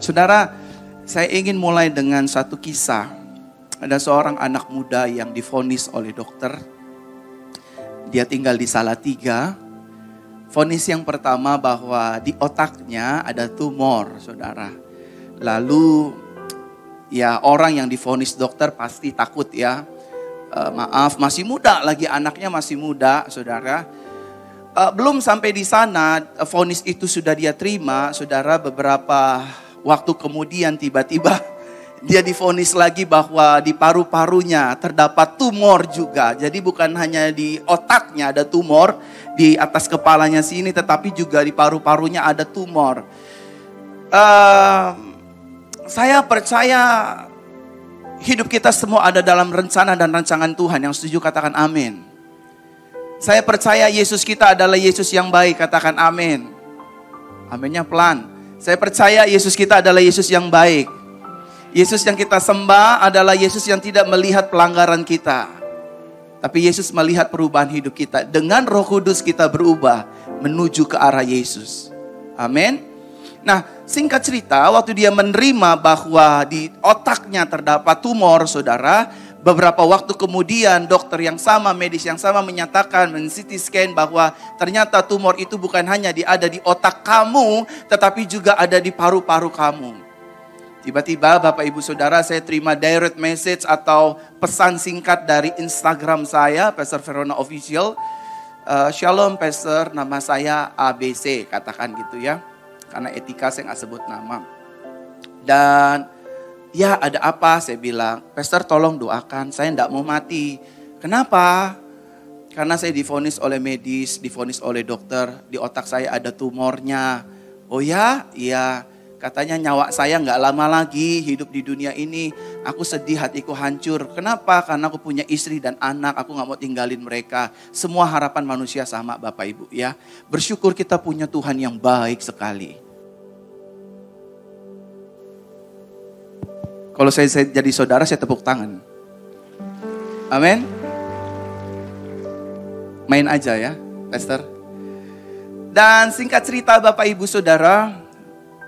Saudara, saya ingin mulai dengan satu kisah. Ada seorang anak muda yang divonis oleh dokter. Dia tinggal di Salatiga. Vonis yang pertama bahwa di otaknya ada tumor, saudara. Lalu ya orang yang divonis dokter pasti takut ya. Maaf, masih muda lagi, anaknya masih muda, saudara. Belum sampai di sana, vonis itu sudah dia terima, saudara. Beberapa waktu kemudian tiba-tiba dia divonis lagi bahwa di paru-parunya terdapat tumor juga. Jadi bukan hanya di otaknya ada tumor, di atas kepalanya sini, tetapi juga di paru-parunya ada tumor. Saya percaya hidup kita semua ada dalam rencana dan rancangan Tuhan. Yang setuju katakan amin. Saya percaya Yesus kita adalah Yesus yang baik, katakan amin. Aminnya pelan. Saya percaya Yesus kita adalah Yesus yang baik. Yesus yang kita sembah adalah Yesus yang tidak melihat pelanggaran kita. Tapi Yesus melihat perubahan hidup kita. Dengan Roh Kudus kita berubah menuju ke arah Yesus. Amin. Nah, singkat cerita, waktu dia menerima bahwa di otaknya terdapat tumor, saudara, beberapa waktu kemudian dokter yang sama, medis yang sama menyatakan, men-CT scan bahwa ternyata tumor itu bukan hanya ada di otak kamu, tetapi juga ada di paru-paru kamu. Tiba-tiba Bapak Ibu Saudara, saya terima direct message atau pesan singkat dari Instagram saya, Pastor Verona Official. Shalom Pastor, nama saya ABC, katakan gitu ya. Karena etika saya nggak sebut nama. Dan ya ada apa? Saya bilang, Pastor tolong doakan, saya nggak mau mati. Kenapa? Karena saya divonis oleh medis, divonis oleh dokter, di otak saya ada tumornya. Oh ya? Iya. Katanya nyawa saya nggak lama lagi hidup di dunia ini. Aku sedih, hatiku hancur. Kenapa? Karena aku punya istri dan anak, aku nggak mau tinggalin mereka. Semua harapan manusia sama Bapak Ibu ya. Bersyukur kita punya Tuhan yang baik sekali. Kalau saya jadi saudara, saya tepuk tangan. Amin. Main aja ya, Pastor. Dan singkat cerita Bapak Ibu Saudara,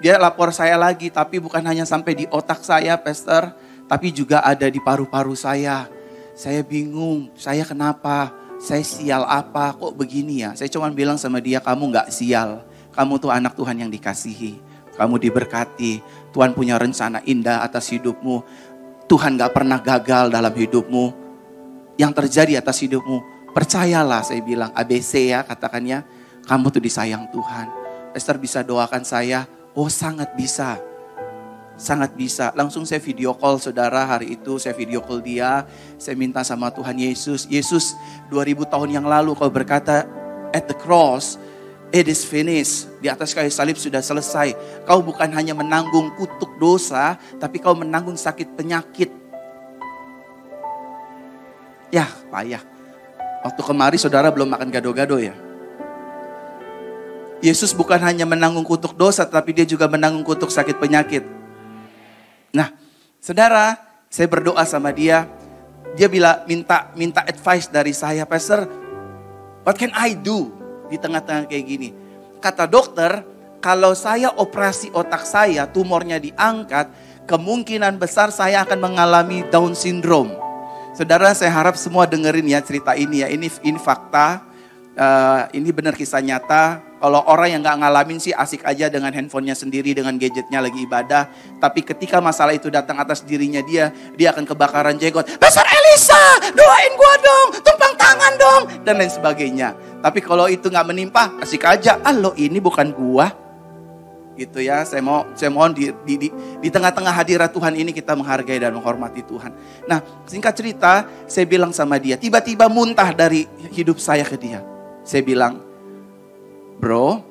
dia lapor saya lagi, tapi bukan hanya sampai di otak saya, Pastor, tapi juga ada di paru-paru saya. Saya bingung, saya kenapa? Saya sial apa? Kok begini ya? Saya cuma bilang sama dia, kamu gak sial. Kamu tuh anak Tuhan yang dikasihi. Kamu diberkati, Tuhan punya rencana indah atas hidupmu. Tuhan gak pernah gagal dalam hidupmu. Yang terjadi atas hidupmu, percayalah saya bilang, ABC ya katakannya. Kamu tuh disayang Tuhan. Esther bisa doakan saya, oh sangat bisa. Sangat bisa. Langsung saya video call saudara hari itu, saya video call dia. Saya minta sama Tuhan Yesus, Yesus 2000 tahun yang lalu kau berkata at the cross, it is finished. Di atas kayu salib sudah selesai. Kau bukan hanya menanggung kutuk dosa, tapi kau menanggung sakit penyakit. Ya, payah. Waktu kemarin saudara belum makan gado-gado ya. Yesus bukan hanya menanggung kutuk dosa, tapi dia juga menanggung kutuk sakit penyakit. Nah, saudara, saya berdoa sama dia. Dia minta advice dari saya, Pastor, what can I do? Di tengah-tengah kayak gini. Kata dokter, kalau saya operasi otak saya, tumornya diangkat, kemungkinan besar saya akan mengalami Down syndrome. Saudara, saya harap semua dengerin ya cerita ini ya. Ini fakta, ini benar kisah nyata. Kalau orang yang gak ngalamin sih asik aja dengan handphonenya sendiri, dengan gadgetnya lagi ibadah. Tapi ketika masalah itu datang atas dirinya dia akan kebakaran jenggot. Pastor Elisa, doain gua dong, tumpang tangan dong, dan lain sebagainya. Tapi kalau itu gak menimpa, asik aja. Lo ini bukan gua. Gitu ya, saya mohon di tengah-tengah hadirat Tuhan ini kita menghargai dan menghormati Tuhan. Nah, singkat cerita, saya bilang sama dia, tiba-tiba muntah dari hidup saya ke dia. Saya bilang, bro,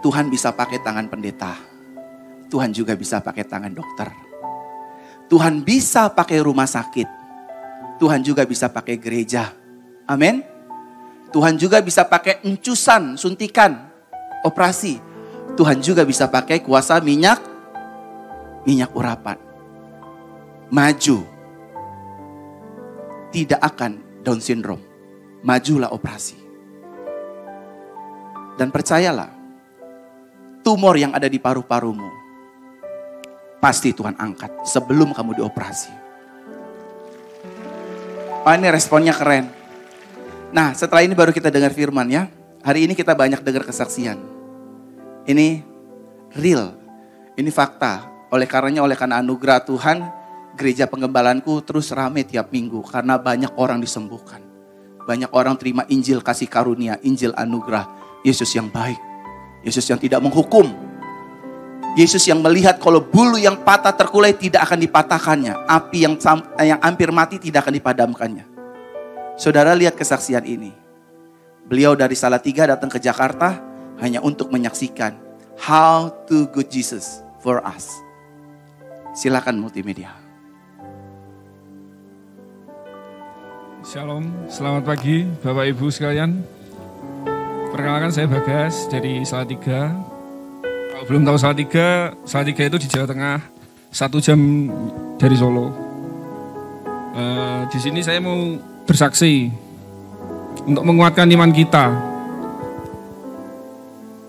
Tuhan bisa pakai tangan pendeta. Tuhan juga bisa pakai tangan dokter. Tuhan bisa pakai rumah sakit. Tuhan juga bisa pakai gereja. Amin. Tuhan juga bisa pakai encusan, suntikan, operasi. Tuhan juga bisa pakai kuasa minyak urapan. Maju. Tidak akan Down syndrome. Majulah operasi. Dan percayalah, tumor yang ada di paru-parumu pasti Tuhan angkat sebelum kamu dioperasi. Oh, ini responnya keren. Nah, setelah ini baru kita dengar firman ya. Hari ini kita banyak dengar kesaksian. Ini real, ini fakta. Oleh karena anugerah Tuhan, gereja penggembalanku terus rame tiap minggu. Karena banyak orang disembuhkan. Banyak orang terima Injil kasih karunia, Injil anugerah. Yesus yang baik, Yesus yang tidak menghukum. Yesus yang melihat kalau bulu yang patah terkulai tidak akan dipatahkannya. Api yang hampir mati tidak akan dipadamkannya. Saudara lihat kesaksian ini. Beliau dari Salatiga datang ke Jakarta hanya untuk menyaksikan how to good Jesus for us. Silakan multimedia. Shalom, selamat pagi Bapak Ibu sekalian. Perkenalkan saya Bagas dari Salatiga. Kalau belum tahu Salatiga itu di Jawa Tengah, 1 jam dari Solo. Di sini saya mau bersaksi untuk menguatkan iman kita.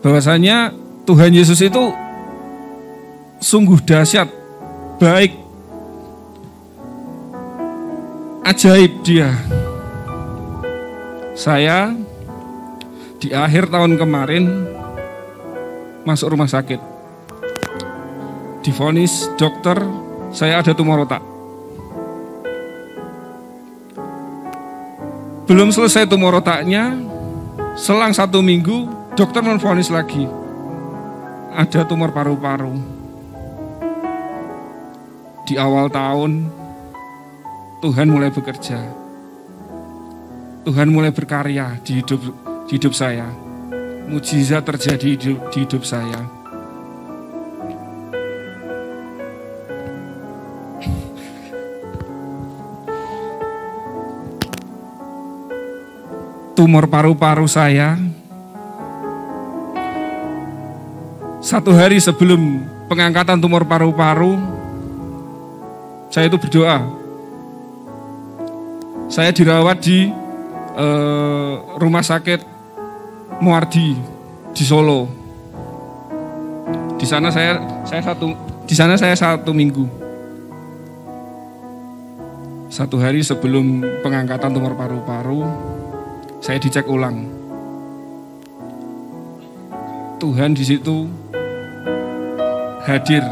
Bahwasanya Tuhan Yesus itu sungguh dahsyat, baik, ajaib Dia. Saya di akhir tahun kemarin masuk rumah sakit. Divonis dokter saya ada tumor otak. Belum selesai tumor otaknya, selang 1 minggu dokter menvonis lagi ada tumor paru-paru. Di awal tahun Tuhan mulai bekerja. Tuhan mulai berkarya di hidup saya. Mujizat terjadi di hidup saya. Tumor paru-paru saya 1 hari sebelum pengangkatan tumor paru-paru, saya itu berdoa. Saya dirawat di rumah sakit Muardi di Solo. Di sana saya 1 minggu. 1 hari sebelum pengangkatan tumor paru-paru, saya dicek ulang. Tuhan di situ hadir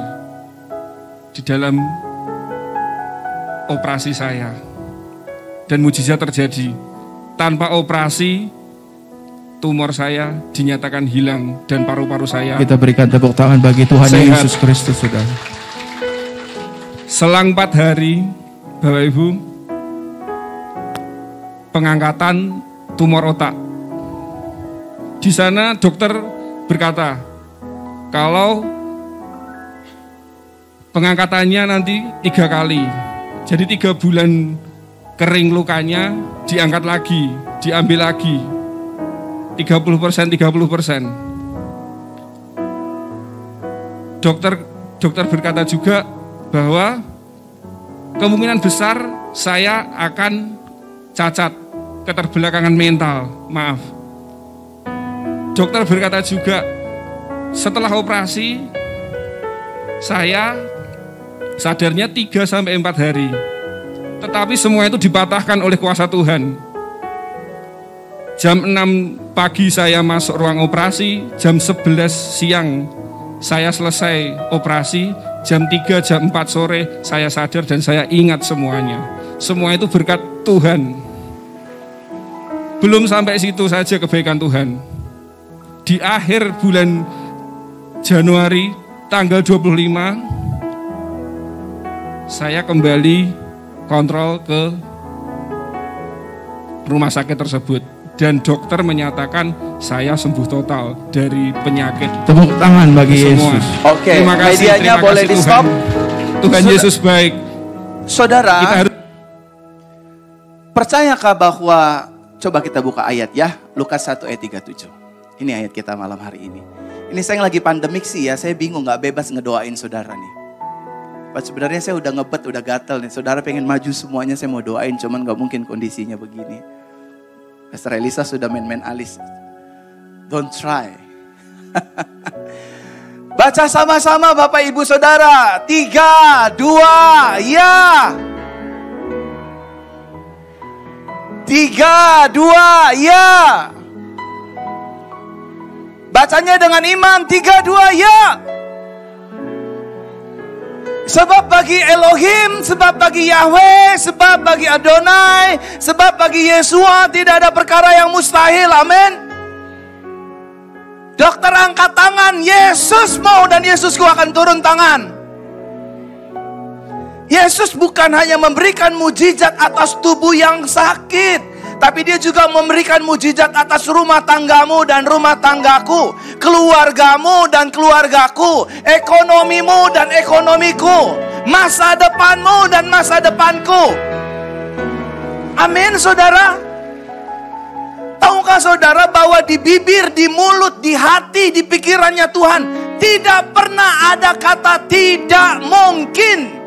di dalam operasi saya. Dan mujizat terjadi. Tanpa operasi, tumor saya dinyatakan hilang dan paru-paru saya. Kita berikan tepuk tangan bagi Tuhan Yesus Kristus, saudara. Selang 4 hari, Bapak Ibu, pengangkatan tumor otak. Di sana dokter berkata, kalau pengangkatannya nanti 3 kali, jadi 3 bulan kering lukanya, diangkat lagi, diambil lagi. 30%. Dokter berkata juga bahwa kemungkinan besar saya akan cacat, keterbelakangan mental. Maaf. Dokter berkata juga setelah operasi saya sadarnya 3-4 hari. Tetapi semua itu dipatahkan oleh kuasa Tuhan. Jam 6 pagi saya masuk ruang operasi, jam 11 siang saya selesai operasi, jam 3, jam 4 sore saya sadar dan saya ingat semuanya. Semua itu berkat Tuhan. Belum sampai situ saja kebaikan Tuhan. Di akhir bulan Januari tanggal 25, saya kembali kontrol ke rumah sakit tersebut dan dokter menyatakan saya sembuh total dari penyakit. Tepuk tangan bagi semua. Yesus. Oke, medianya boleh di stop. Tuhan Yesus baik. Saudara, kita harus percayakah bahwa, coba kita buka ayat ya, Lukas 1 ayat 37. Ini ayat kita malam hari ini. Ini saya lagi pandemik sih ya, saya bingung gak bebas ngedoain saudara nih. Sebenarnya saya udah ngebet, udah gatel nih. Saudara pengen maju semuanya, saya mau doain. Cuman gak mungkin kondisinya begini. Pastor Elisa sudah main-main alis. Don't try. Baca sama-sama Bapak Ibu Saudara. 3, 2, ya. 3, 2, ya. Bacanya dengan iman. 3, 2, ya. Sebab bagi Elohim, sebab bagi Yahweh, sebab bagi Adonai, sebab bagi Yesua tidak ada perkara yang mustahil. Amin. Dokter angkat tangan. Yesus mau dan Yesusku akan turun tangan. Yesus bukan hanya memberikan mujizat atas tubuh yang sakit, tapi dia juga memberikan mujizat atas rumah tanggamu dan rumah tanggaku, keluargamu dan keluargaku, ekonomimu dan ekonomiku, masa depanmu dan masa depanku. Amin, saudara. Tahukah saudara bahwa di bibir, di mulut, di hati, di pikirannya Tuhan tidak pernah ada kata tidak mungkin.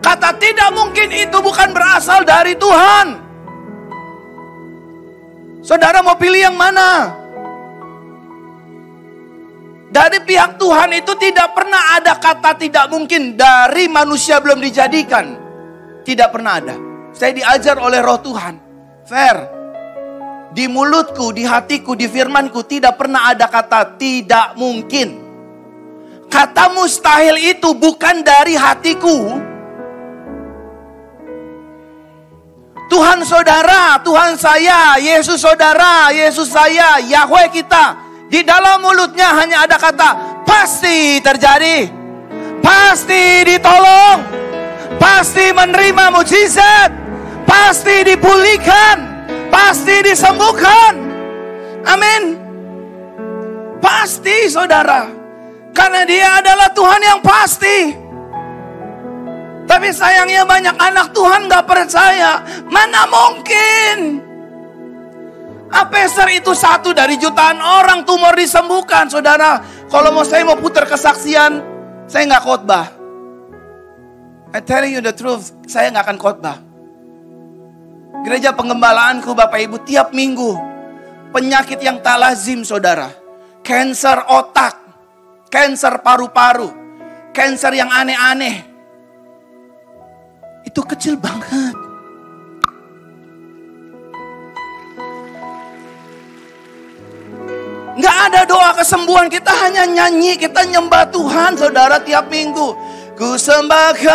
Kata tidak mungkin itu bukan berasal dari Tuhan. Saudara mau pilih yang mana? Dari pihak Tuhan itu tidak pernah ada kata tidak mungkin. Dari manusia belum dijadikan, tidak pernah ada. Saya diajar oleh Roh Tuhan. Fair. Di mulutku, di hatiku, di firmanku tidak pernah ada kata tidak mungkin. Kata mustahil itu bukan dari hatiku. Tuhan saudara, Tuhan saya, Yesus saudara, Yesus saya, Yahweh kita. Di dalam mulutnya hanya ada kata pasti terjadi, pasti ditolong, pasti menerima mujizat, pasti dipulihkan, pasti disembuhkan. Amin. Pasti saudara, karena dia adalah Tuhan yang pasti. Tapi sayangnya banyak anak Tuhan gak percaya. Mana mungkin? Apeser itu 1 dari jutaan orang tumor disembuhkan. Saudara, kalau saya mau putar kesaksian, saya gak khotbah. I tell you the truth, saya gak akan khotbah. Gereja penggembalaanku Bapak Ibu tiap minggu, penyakit yang tak lazim saudara. Kanker otak, kanker paru-paru, kanker yang aneh-aneh. Itu kecil banget. Nggak ada doa kesembuhan. Kita hanya nyanyi, kita nyembah Tuhan saudara tiap minggu. Ku sembahkan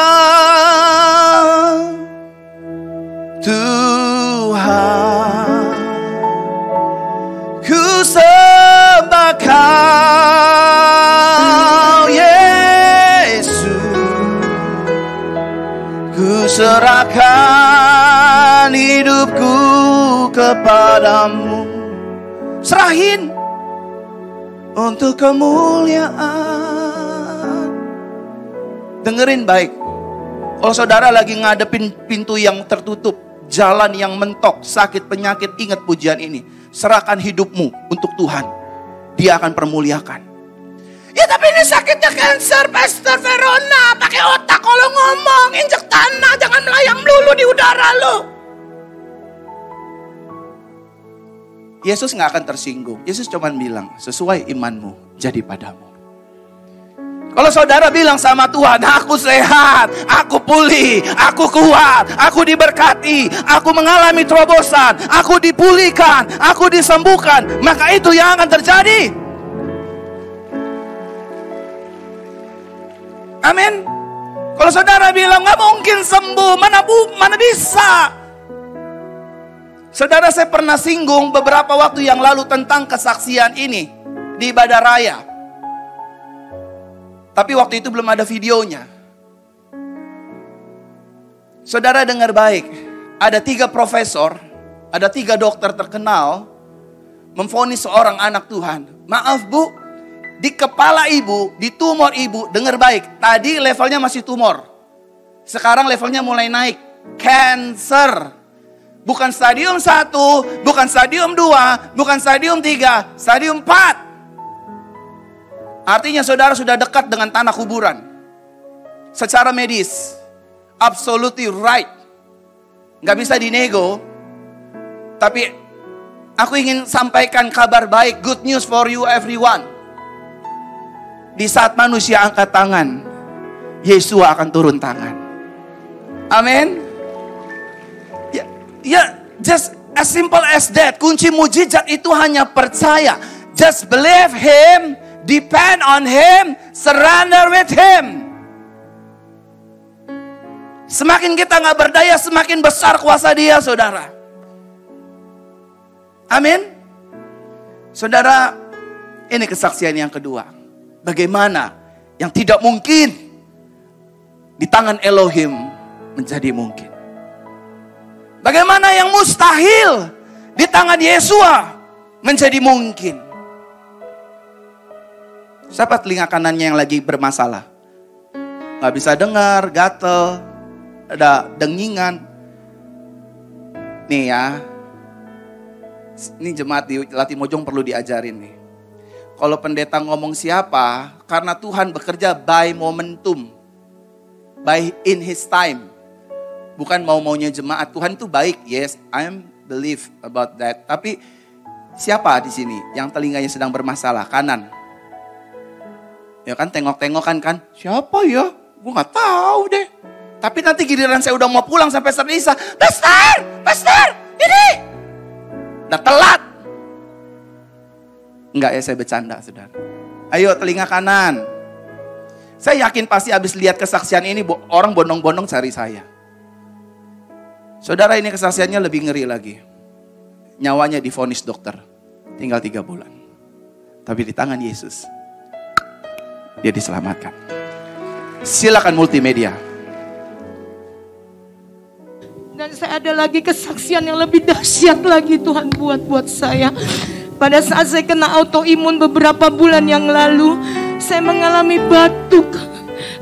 Tuhan, ku sembahkan Yesus, ku serahkan hidupku kepadamu. Serahin untuk kemuliaan. Dengerin baik. Kalau saudara lagi ngadepin pintu yang tertutup, jalan yang mentok, sakit, penyakit, ingat pujian ini. Serahkan hidupmu untuk Tuhan. Dia akan permuliakan. Ya tapi ini sakitnya kanker, Pastor Verona. Pakai otak kalau ngomong, injek tanah, jangan melayang melulu di udara lo. Yesus gak akan tersinggung. Yesus cuma bilang, sesuai imanmu jadi padamu. Kalau saudara bilang sama Tuhan, aku sehat, aku pulih, aku kuat, aku diberkati, aku mengalami terobosan, aku dipulihkan, aku disembuhkan, maka itu yang akan terjadi. Amin. Kalau saudara bilang gak mungkin sembuh, mana bisa. Saudara, saya pernah singgung beberapa waktu yang lalu tentang kesaksian ini di ibadah raya. Tapi waktu itu belum ada videonya. Saudara dengar baik, ada 3 profesor, ada 3 dokter terkenal memvonis seorang anak Tuhan. Maaf bu, di kepala ibu, di tumor ibu, dengar baik, tadi levelnya masih tumor. Sekarang levelnya mulai naik, cancer. Bukan stadium 1, bukan stadium 2, bukan stadium 3, stadium 4. Artinya saudara sudah dekat dengan tanah kuburan. Secara medis, absolutely right. Gak bisa dinego. Tapi aku ingin sampaikan kabar baik, good news for you everyone. Di saat manusia angkat tangan, Yesua akan turun tangan. Amin. Ya, just as simple as that. Kunci mujizat itu hanya percaya. Just believe Him, depend on Him, surrender with Him. Semakin kita gak berdaya, semakin besar kuasa Dia, saudara. Amin. Saudara, ini kesaksian yang kedua. Bagaimana yang tidak mungkin di tangan Elohim menjadi mungkin. Bagaimana yang mustahil di tangan Yesua menjadi mungkin. Siapa telinga kanannya yang lagi bermasalah? Gak bisa dengar, gatel, ada dengingan. Nih ya, ini jemaat di Latimojong perlu diajarin nih. Kalau pendeta ngomong siapa, karena Tuhan bekerja by momentum, by in His time. Bukan mau-maunya jemaat. Tuhan itu baik, yes, I believe about that. Tapi siapa di sini yang telinganya sedang bermasalah? Kanan. Ya kan, tengok-tengokan kan? Siapa ya? Gue gak tahu deh. Tapi nanti giliran saya udah mau pulang sampai Sernisa, Pastor, ini. Udah telat. Enggak ya, saya bercanda, saudara. Ayo telinga kanan. Saya yakin pasti habis lihat kesaksian ini, orang bondong-bondong cari saya. Saudara, ini kesaksiannya lebih ngeri lagi. Nyawanya divonis dokter. Tinggal 3 bulan. Tapi di tangan Yesus, dia diselamatkan. Silakan multimedia. Dan saya ada lagi kesaksian yang lebih dahsyat lagi Tuhan buat saya. Pada saat saya kena autoimun beberapa bulan yang lalu, saya mengalami batuk.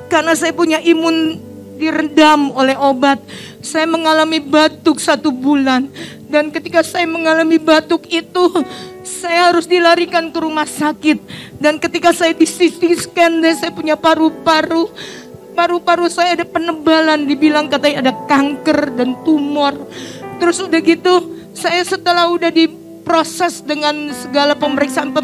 Karena saya punya imun direndam oleh obat. Saya mengalami batuk 1 bulan. Dan ketika saya mengalami batuk itu, saya harus dilarikan ke rumah sakit. Dan ketika saya di CT scan, saya punya paru-paru. Paru-paru saya ada penebalan, dibilang katanya ada kanker dan tumor. Terus udah gitu, saya setelah udah diproses dengan segala pemeriksaan,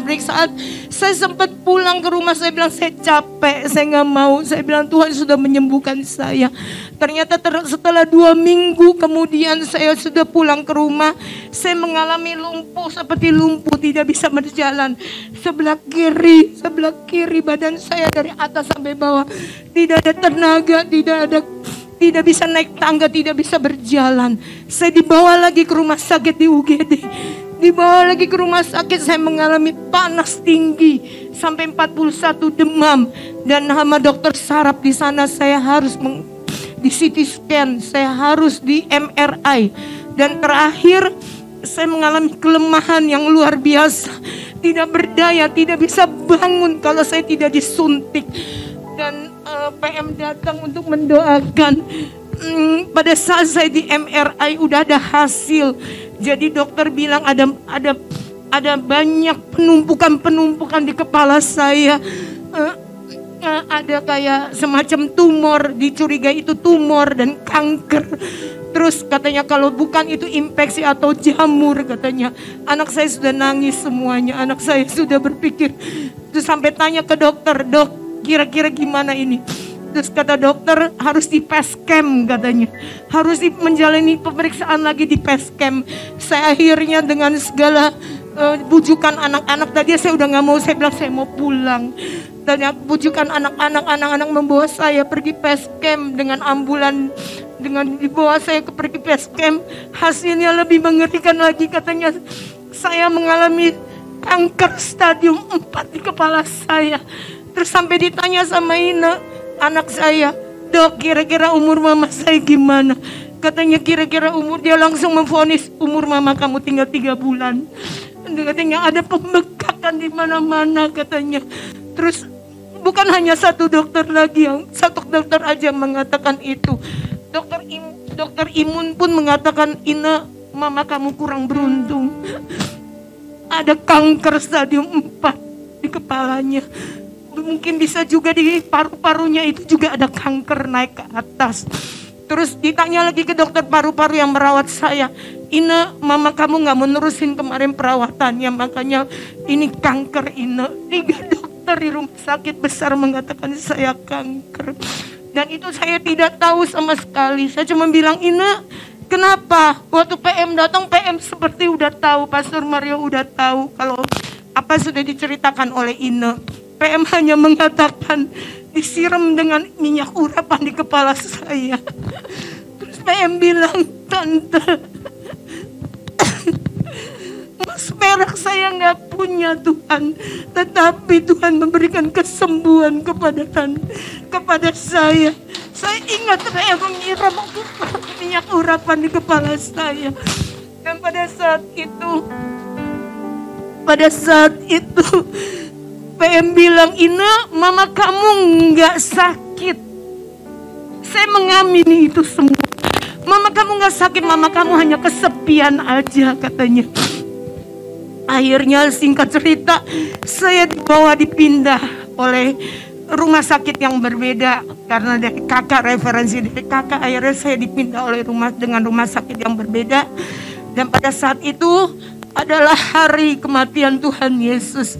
saya sempat pulang ke rumah. Saya bilang saya capek, saya gak mau. Saya bilang Tuhan sudah menyembuhkan saya. Ternyata setelah 2 minggu kemudian saya sudah pulang ke rumah. Saya mengalami lumpuh, seperti lumpuh, tidak bisa berjalan. Sebelah kiri badan saya dari atas sampai bawah. Tidak ada tenaga, tidak bisa naik tangga, tidak bisa berjalan. Saya dibawa lagi ke rumah sakit di UGD. Dibawa lagi ke rumah sakit, saya mengalami panas tinggi sampai 41 demam. Dan sama dokter saraf di sana saya harus di CT scan, saya harus di MRI. Dan terakhir saya mengalami kelemahan yang luar biasa. Tidak berdaya, tidak bisa bangun kalau saya tidak disuntik. Dan PM datang untuk mendoakan. Pada saat saya di MRI udah ada hasil. Jadi dokter bilang ada banyak penumpukan di kepala saya. Ada kayak semacam tumor, dicurigai itu tumor dan kanker. Terus katanya kalau bukan itu infeksi atau jamur katanya. Anak saya sudah nangis semuanya, anak saya sudah berpikir. Terus sampai tanya ke dokter, dok kira-kira gimana ini? Terus kata dokter harus di PESCAM katanya. Harus menjalani pemeriksaan lagi di PESCAM. Saya akhirnya dengan segala bujukan anak-anak tadi saya udah gak mau, saya bilang saya mau pulang. Dan bujukan anak-anak membawa saya pergi PESCAM dengan ambulan. Dengan dibawa saya pergi PESCAM, hasilnya lebih mengerikan lagi. Katanya saya mengalami kanker stadium 4 di kepala saya. Terus sampai ditanya sama Ina, anak saya, dok kira-kira umur mama saya gimana? Katanya kira-kira umur, dia langsung memvonis umur mama kamu tinggal 3 bulan. Katanya ada pembekakan di mana-mana katanya. Terus bukan hanya satu dokter lagi, satu dokter aja yang mengatakan itu. Dokter imun pun mengatakan, Ina, mama kamu kurang beruntung. Ada kanker stadium 4 di kepalanya. Mungkin bisa juga di paru-parunya itu juga ada kanker naik ke atas. Terus ditanya lagi ke dokter paru-paru yang merawat saya, Ina, mama kamu gak mau nerusin kemarin perawatannya, makanya ini kanker Ina. 3 dokter dokter di rumah sakit besar mengatakan saya kanker. Dan itu saya tidak tahu sama sekali. Saya cuma bilang, Ina, kenapa? Waktu PM datang, PM seperti udah tahu, Pastor Mario udah tahu kalau apa sudah diceritakan oleh Ina. PM hanya mengatakan disiram dengan minyak urapan di kepala saya. Terus PM bilang, Tante, mas perak saya nggak punya Tuhan, tetapi Tuhan memberikan kesembuhan kepada saya. Saya ingat saya menyiram minyak urapan di kepala saya. Dan pada saat itu PM bilang, Ina, mama kamu nggak sakit. Saya mengamini itu semua. Mama kamu nggak sakit, mama kamu hanya kesepian aja katanya. Akhirnya singkat cerita, saya dipindah oleh rumah sakit yang berbeda. Karena dari kakak, referensi dari kakak, akhirnya saya dipindah dengan rumah sakit yang berbeda. Dan pada saat itu adalah hari kematian Tuhan Yesus.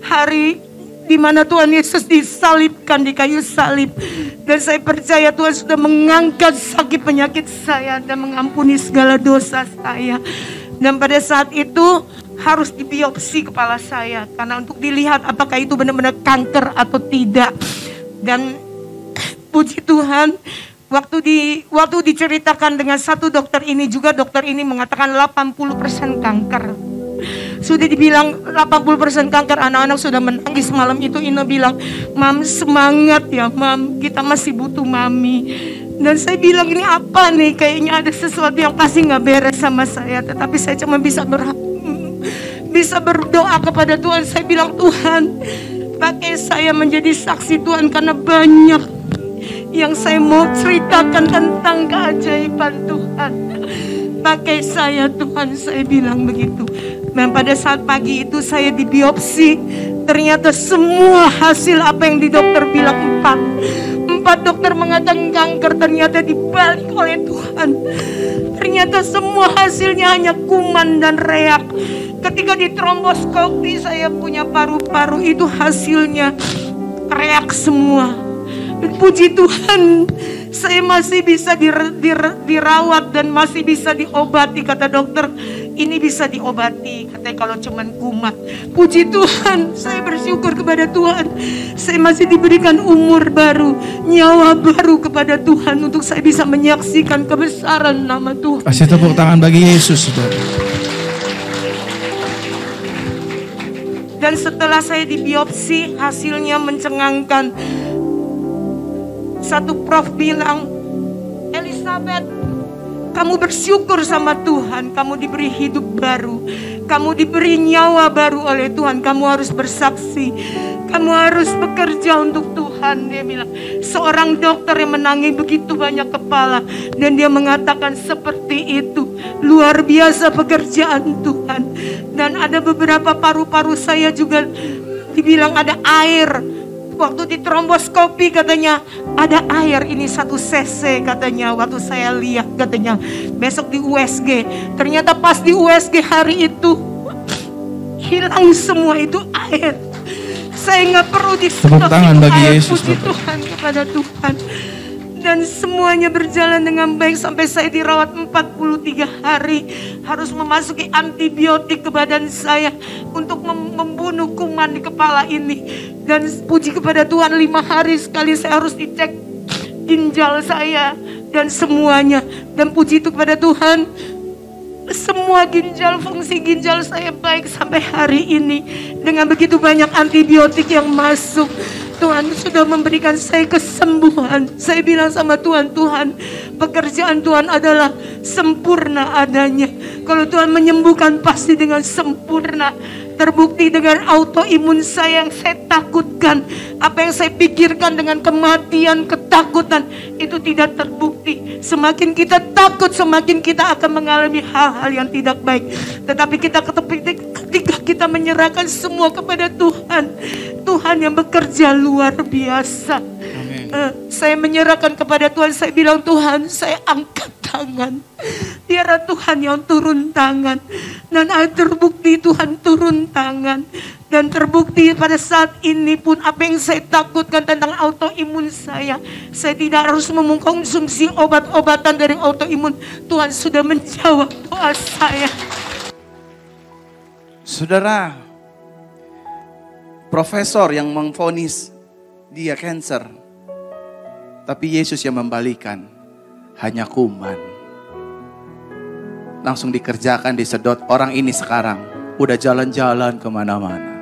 Hari di mana Tuhan Yesus disalibkan di kayu salib. Dan saya percaya Tuhan sudah mengangkat sakit penyakit saya dan mengampuni segala dosa saya. Dan pada saat itu harus dibiopsi kepala saya karena untuk dilihat apakah itu benar-benar kanker atau tidak. Dan puji Tuhan, waktu diceritakan dengan satu dokter ini juga, dokter ini mengatakan 80% kanker. Sudah dibilang 80% kanker, anak-anak sudah menangis malam itu. Ina bilang, Mam semangat ya Mam, kita masih butuh Mami. Dan saya bilang, ini apa nih, kayaknya ada sesuatu yang pasti gak beres sama saya. Tetapi saya cuma bisa berdoa kepada Tuhan. Saya bilang, Tuhan pakai saya menjadi saksi Tuhan, karena banyak yang saya mau ceritakan tentang keajaiban Tuhan. Pakai saya Tuhan, saya bilang begitu. Dan pada saat pagi itu saya dibiopsi, ternyata semua hasil apa yang di dokter bilang 4 dokter mengatakan kanker, ternyata dibalik oleh Tuhan. Ternyata semua hasilnya hanya kuman dan reak. Ketika ditromboskopi saya punya paru-paru itu hasilnya reak semua. Dan puji Tuhan, saya masih bisa dirawat dan masih bisa diobati. Kata dokter, ini bisa diobati, katanya kalau cuman kumat. Puji Tuhan, saya bersyukur kepada Tuhan. Saya masih diberikan umur baru, nyawa baru kepada Tuhan untuk saya bisa menyaksikan kebesaran nama Tuhan. Kasih tepuk tangan bagi Yesus, saudara. Dan setelah saya dibiopsi, hasilnya mencengangkan. Satu prof bilang, Elizabeth, kamu bersyukur sama Tuhan, kamu diberi hidup baru, kamu diberi nyawa baru oleh Tuhan, kamu harus bersaksi, kamu harus bekerja untuk Tuhan. Dia bilang, seorang dokter yang menangis begitu banyak kepala, dan dia mengatakan seperti itu, luar biasa pekerjaan Tuhan. Dan ada beberapa paru-paru saya juga dibilang ada air. Waktu ditromboskopi katanya ada air, ini 1 cc katanya. Waktu saya lihat katanya besok di USG, ternyata pas di USG hari itu hilang semua itu air. Saya nggak perlu disedot. Tepuk tangan bagi Yesus. Puji Tuhan kepada Tuhan. Dan semuanya berjalan dengan baik sampai saya dirawat 43 hari. Harus memasuki antibiotik ke badan saya untuk membunuh kuman di kepala ini. Dan puji kepada Tuhan 5 hari sekali saya harus dicek ginjal saya dan semuanya. Dan puji itu kepada Tuhan, semua ginjal, fungsi ginjal saya baik sampai hari ini. Dengan begitu banyak antibiotik yang masuk, Tuhan sudah memberikan saya kesembuhan. Saya bilang sama Tuhan, Tuhan, pekerjaan Tuhan adalah sempurna adanya. Kalau Tuhan menyembuhkan pasti dengan sempurna. Terbukti dengan autoimun saya yang saya takutkan. Apa yang saya pikirkan dengan kematian, ketakutan, itu tidak terbukti. Semakin kita takut, semakin kita akan mengalami hal-hal yang tidak baik. Tetapi ketika kita menyerahkan semua kepada Tuhan, Tuhan yang bekerja luar biasa. Saya menyerahkan kepada Tuhan. Saya bilang, Tuhan, saya angkat tangan. Biarlah Tuhan yang turun tangan. Dan terbukti Tuhan turun tangan. Dan terbukti pada saat ini pun apa yang saya takutkan tentang autoimun saya tidak harus mengkonsumsi obat-obatan dari autoimun. Tuhan sudah menjawab doa saya. Saudara, profesor yang memvonis dia cancer, tapi Yesus yang membalikan, hanya kuman. Langsung dikerjakan, disedot. Orang ini sekarang udah jalan-jalan kemana-mana.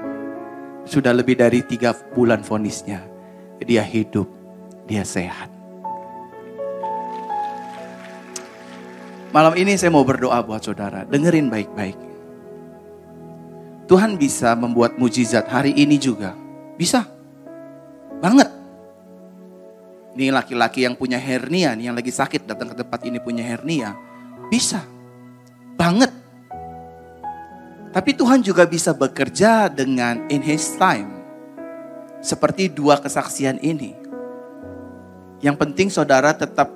Sudah lebih dari 3 bulan vonisnya. Dia hidup, dia sehat. Malam ini saya mau berdoa buat saudara. Dengerin baik-baik. Tuhan bisa membuat mujizat hari ini juga. Bisa. Banget. Ini laki-laki yang punya hernia, nih yang lagi sakit datang ke tempat ini punya hernia. Bisa. Banget. Tapi Tuhan juga bisa bekerja dengan in His time. Seperti 2 kesaksian ini. Yang penting saudara tetap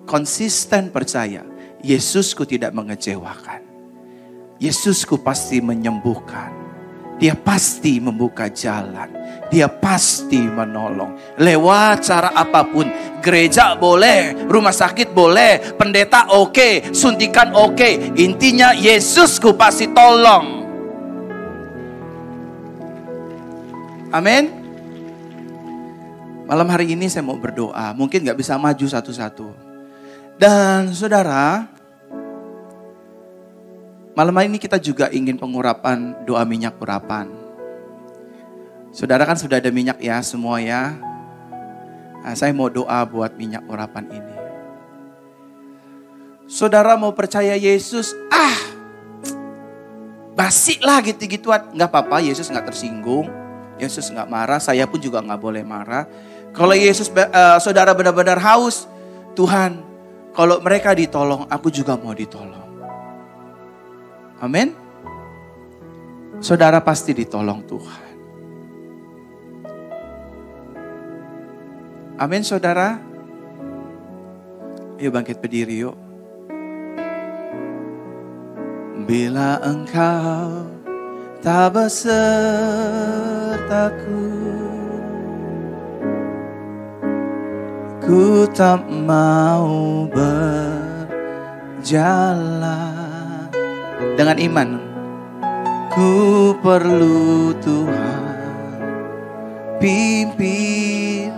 konsisten percaya. Yesusku tidak mengecewakan. Yesusku pasti menyembuhkan. Dia pasti membuka jalan. Dia pasti menolong. Lewat cara apapun. Gereja boleh, rumah sakit boleh, pendeta oke, suntikan oke. Intinya Yesusku pasti tolong. Amin. Malam hari ini saya mau berdoa. Mungkin gak bisa maju satu-satu. Dan saudara, malam hari ini kita juga ingin pengurapan doa minyak urapan. Saudara kan sudah ada minyak ya semua ya. Nah, saya mau doa buat minyak urapan ini. Saudara mau percaya Yesus, basi lah gitu-gituan. Gak apa-apa, Yesus gak tersinggung. Yesus gak marah, saya pun juga gak boleh marah. Kalau Yesus, saudara benar-benar haus, Tuhan, kalau mereka ditolong, aku juga mau ditolong. Amin. Saudara pasti ditolong Tuhan. Amin saudara. Yuk bangkit berdiri yuk. Bila engkau tak besertaku, ku tak mau berjalan. Dengan iman, ku perlu Tuhan pimpin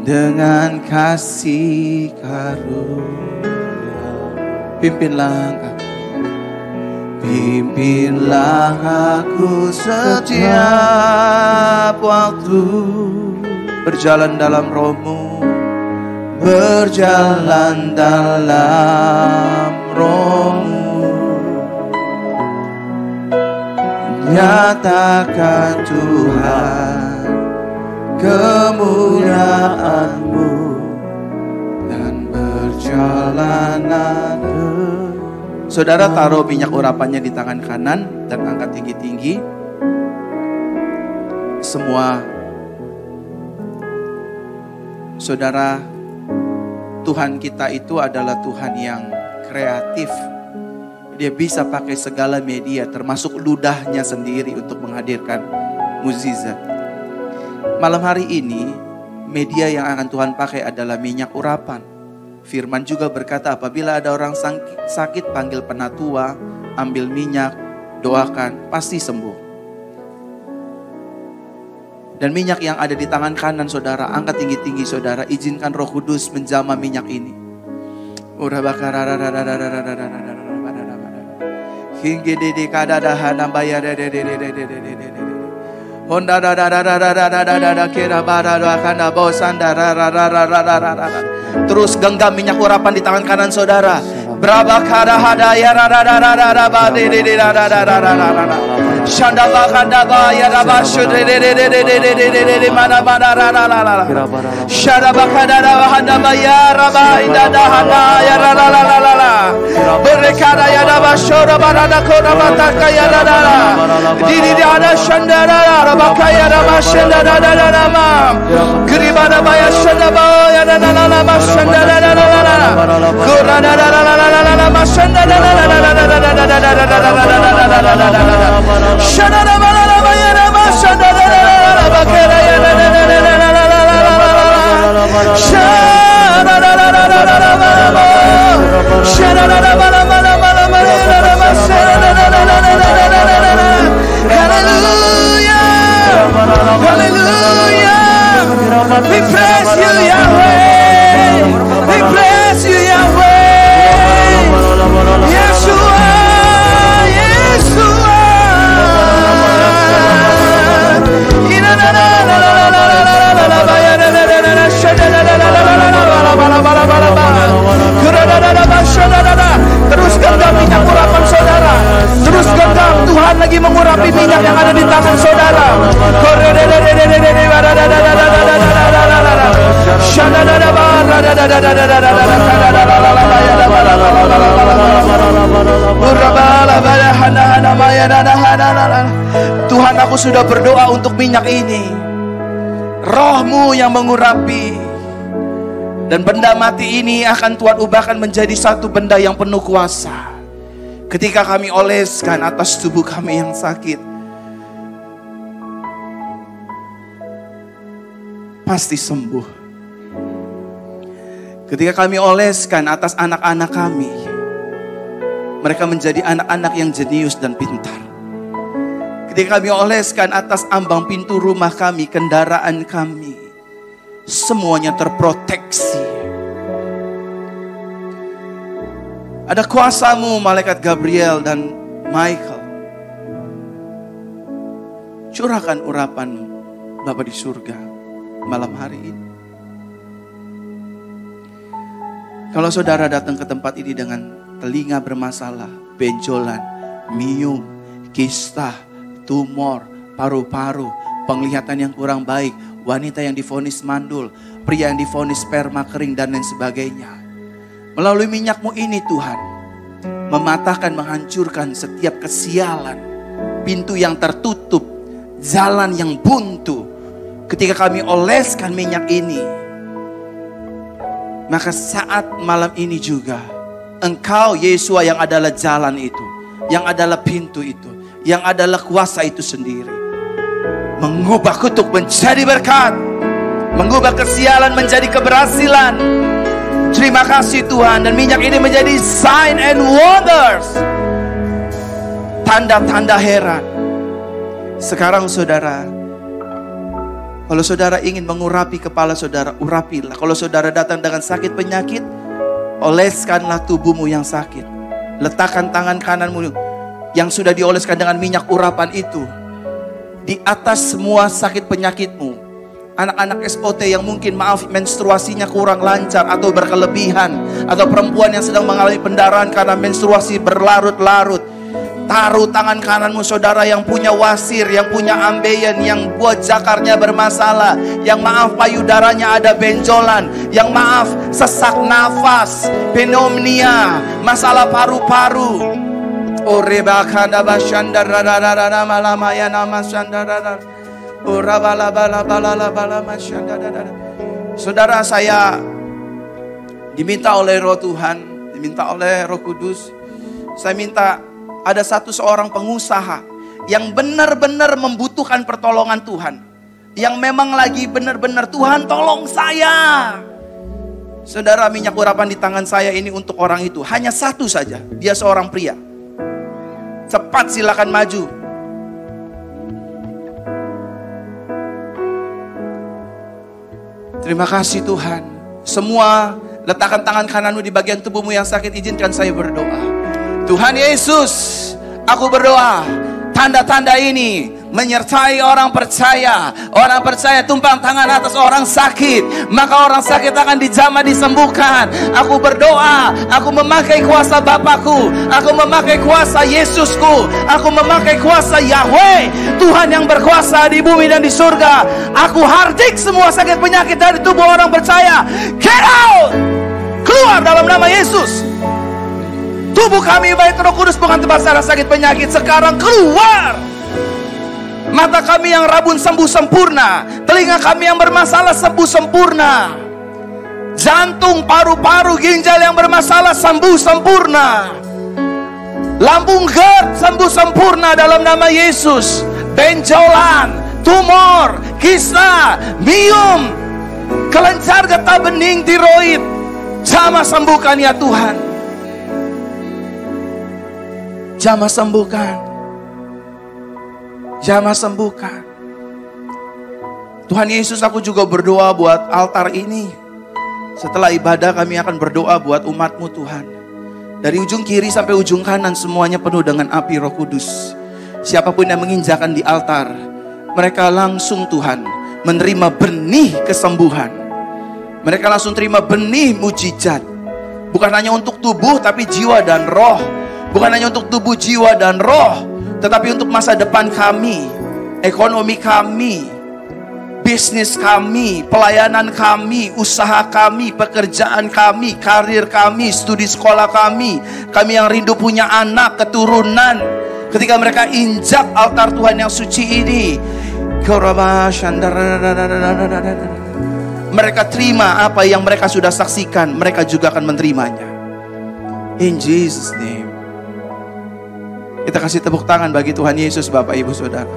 dengan kasih karunia. Pimpinlah aku setiap waktu, berjalan dalam rohmu, berjalan dalam rohmu. Nyatakan Tuhan kemuliaan-Mu dan perjalanan. Saudara taruh minyak urapannya di tangan kanan dan angkat tinggi-tinggi. Semua saudara, Tuhan kita itu adalah Tuhan yang kreatif. Dia bisa pakai segala media termasuk ludahnya sendiri untuk menghadirkan mukjizat. Malam hari ini media yang akan Tuhan pakai adalah minyak urapan. Firman juga berkata apabila ada orang sakit panggil penatua, ambil minyak, doakan, pasti sembuh. Dan minyak yang ada di tangan kanan saudara, angkat tinggi-tinggi saudara, izinkan Roh Kudus menjamah minyak ini. Terus genggam minyak urapan di tangan kanan saudara. Brabakada hadaya rararararaba de rararararara. Shandabakadaba yaraba shude de mana rarararara. Sharabakada hadaba yaraba idada hadaya rarararara. Berekada yaraba shorabada korabataka yarara. Didi ada shandara rabakaya raba shandara. Gribada baya shandaba yarara shandara. Kurada we praise you, Yahweh. We praise you, Yahweh. Yeshua, Yeshua. Terus genggam minyak urapan saudara. Terus genggam, Tuhan lagi mengurapi minyak yang ada di tangan saudara. Tuhan, aku sudah berdoa untuk minyak ini. Roh-Mu yang mengurapi. Dan benda mati ini akan Tuhan ubahkan menjadi satu benda yang penuh kuasa. Ketika kami oleskan atas tubuh kami yang sakit, pasti sembuh. Ketika kami oleskan atas anak-anak kami, mereka menjadi anak-anak yang jenius dan pintar. Ketika kami oleskan atas ambang pintu rumah kami, kendaraan kami, semuanya terproteksi. Ada kuasa-Mu, malaikat Gabriel dan Michael. Curahkan urapan-Mu, Bapa di surga, malam hari ini. Kalau saudara datang ke tempat ini dengan telinga bermasalah, benjolan, miom, kista, tumor, paru-paru, penglihatan yang kurang baik, wanita yang divonis mandul, pria yang divonis sperma kering dan lain sebagainya. Melalui minyak-Mu ini Tuhan, mematahkan, menghancurkan setiap kesialan, pintu yang tertutup, jalan yang buntu. Ketika kami oleskan minyak ini, maka saat malam ini juga, Engkau Yesua yang adalah jalan itu, yang adalah pintu itu, yang adalah kuasa itu sendiri, mengubah kutuk menjadi berkat, mengubah kesialan menjadi keberhasilan. Terima kasih Tuhan, dan minyak ini menjadi sign and wonders, tanda-tanda heran. Sekarang saudara, kalau saudara ingin mengurapi kepala saudara, urapilah. Kalau saudara datang dengan sakit penyakit, oleskanlah tubuhmu yang sakit. Letakkan tangan kananmu yang sudah dioleskan dengan minyak urapan itu di atas semua sakit penyakitmu. Anak-anak SOT yang mungkin menstruasinya kurang lancar atau berkelebihan, atau perempuan yang sedang mengalami pendarahan karena menstruasi berlarut-larut, taruh tangan kananmu. Saudara yang punya wasir, yang punya ambeien, yang buat jakarnya bermasalah, yang payudaranya ada benjolan, yang sesak nafas, pneumonia, masalah paru-paru. Saudara, saya diminta oleh Roh Tuhan, diminta oleh Roh Kudus, saya minta ada seorang pengusaha yang benar-benar membutuhkan pertolongan Tuhan, yang memang lagi benar-benar, Tuhan tolong saya. Saudara, minyak urapan di tangan saya ini untuk orang itu, hanya satu saja, dia seorang pria. Cepat silakan maju. Terima kasih Tuhan. Semua letakkan tangan kananmu di bagian tubuhmu yang sakit, izinkan saya berdoa. Tuhan Yesus, aku berdoa, tanda-tanda ini menyertai orang percaya. Orang percaya tumpang tangan atas orang sakit, maka orang sakit akan dijamah disembuhkan. Aku berdoa, aku memakai kuasa Bapakku, aku memakai kuasa Yesusku, aku memakai kuasa Yahweh, Tuhan yang berkuasa di bumi dan di surga. Aku hardik semua sakit penyakit dari tubuh orang percaya. Get out! Keluar dalam nama Yesus. Tubuh kami baik Roh Kudus bukan tempat sarang sakit penyakit. Sekarang keluar. Mata kami yang rabun sembuh sempurna. Telinga kami yang bermasalah sembuh sempurna. Jantung, paru-paru, ginjal yang bermasalah sembuh sempurna. Lambung GERD sembuh sempurna dalam nama Yesus. Benjolan, tumor, kista, miom, kelenjar getah bening, tiroid, jamah sembuhkan ya Tuhan. Jamah sembuhkan. Jamah sembuhkan. Tuhan Yesus, aku juga berdoa buat altar ini. Setelah ibadah kami akan berdoa buat umat-Mu Tuhan. Dari ujung kiri sampai ujung kanan semuanya penuh dengan api Roh Kudus. Siapapun yang menginjakan di altar, mereka langsung Tuhan menerima benih kesembuhan. Mereka langsung terima benih mujizat. Bukan hanya untuk tubuh tapi jiwa dan roh. Bukan hanya untuk tubuh, jiwa, dan roh, tetapi untuk masa depan kami, ekonomi kami, bisnis kami, pelayanan kami, usaha kami, pekerjaan kami, karir kami, studi sekolah kami. Kami yang rindu punya anak, keturunan. Ketika mereka injak altar Tuhan yang suci ini, mereka terima apa yang mereka sudah saksikan. Mereka juga akan menerimanya. In Jesus' name. Kita kasih tepuk tangan bagi Tuhan Yesus, Bapak Ibu Saudara.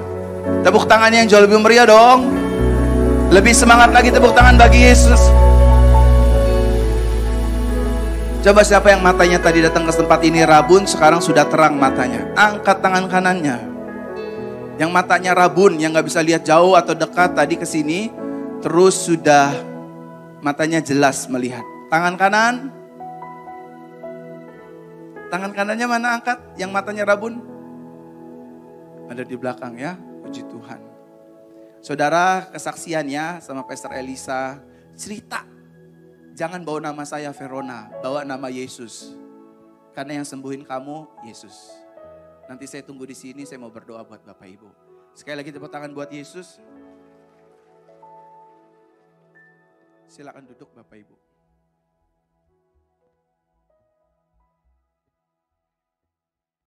Tepuk tangan yang jauh lebih meriah dong. Lebih semangat lagi tepuk tangan bagi Yesus. Coba siapa yang matanya tadi datang ke tempat ini rabun, sekarang sudah terang matanya. Angkat tangan kanannya. Yang matanya rabun, yang gak bisa lihat jauh atau dekat tadi ke sini, terus sudah matanya jelas melihat. Tangan kanan. Tangan kanannya mana angkat? Yang matanya rabun? Ada di belakang ya. Puji Tuhan. Saudara, kesaksiannya sama Pastor Elisa. Cerita. Jangan bawa nama saya Verona. Bawa nama Yesus. Karena yang sembuhin kamu, Yesus. Nanti saya tunggu di sini. Saya mau berdoa buat Bapak Ibu. Sekali lagi tepuk tangan buat Yesus. Silakan duduk Bapak Ibu.